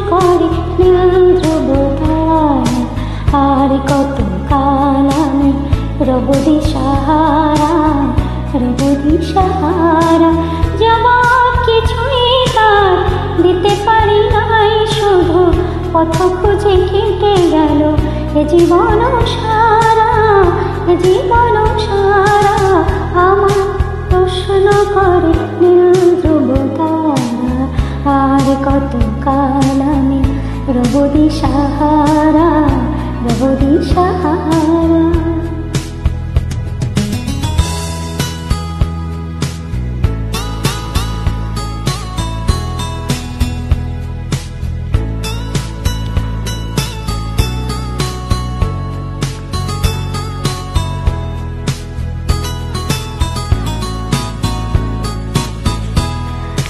করে নীল ধ্রুব তারা। আর কত কাল আমি রব দিশাহারা, রব দিশাহারা। জবাব কিছুই তার দিতে পারি নাই, শুধু পথ খুঁজে কেটে গেল এ জীবন সারা, এ জীবন সারা। আমার প্রশ্ন করে নীল ধ্রুব তারা। আর কত কাল আমি রব দিশাহারা, রব দিশাহারা।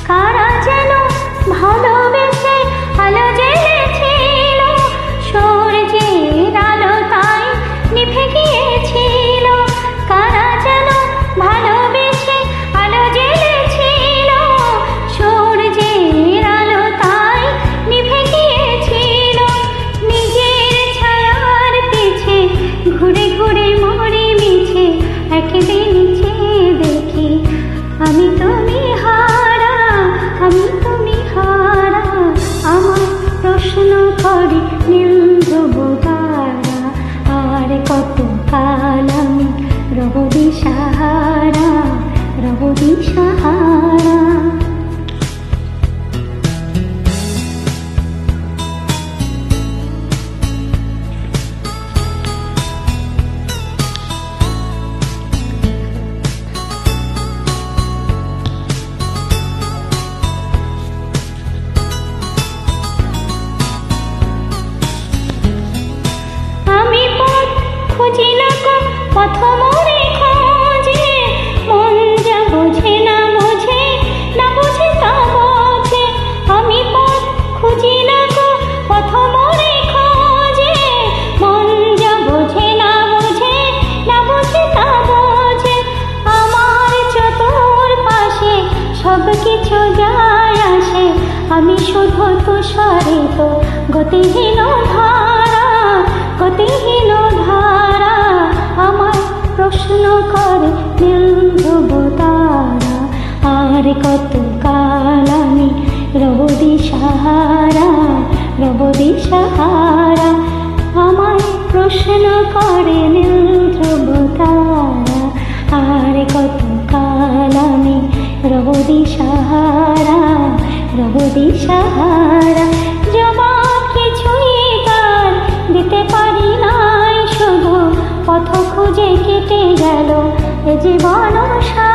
কারা যেন ভালোবেসে আলো জ্বেলেছিল, সূর্যের আলো তাই নিভে গিয়েছিল। কারা যেন ভালোবেসে আলো জ্বেলেছিল, সূর্যের আলো তাই নিভে গিয়েছিল। নিজের ছায়ার পিছে ঘুরে ঘুরে মরে মিছে, একদিন চেয়ে দেখি আমি তুমি হারা, আমি তুমি হারা। আমার প্রশ্ন করে নীল ধ্রুব তারা। আর কত কাল আমি রব দিশাহারা, রব দিশাহারা। খুঁজি না গো পথ মোরে খোঁজে, মন যা বোঝে না বোঝে, না বোঝে তা বোঝে। আমি পথ খুঁজি না গো পথ মোরে খোঁজে, মন যা বোঝে না বোঝে, না বোঝে তা বোঝে। আমার চতুর পাশে সব কিছু যায় আসে, আমি শুধু তুষারিত গতিহীন ধারা, গতিহীন ধারা। আমার প্রশ্ন করে নীল ধ্রুব তারা। আর কত কাল আমি রব দিশাহারা, রব দিশাহারা। আমার প্রশ্ন করে নীল ধ্রুব তারা। আর কত কাল আমি রব দিশাহারা, রব দিশাহারা। জবাব কিছুই তার দিতে পারি নাই, শুধু পথ খুঁজে কেটে গেল এ জীবন সারা।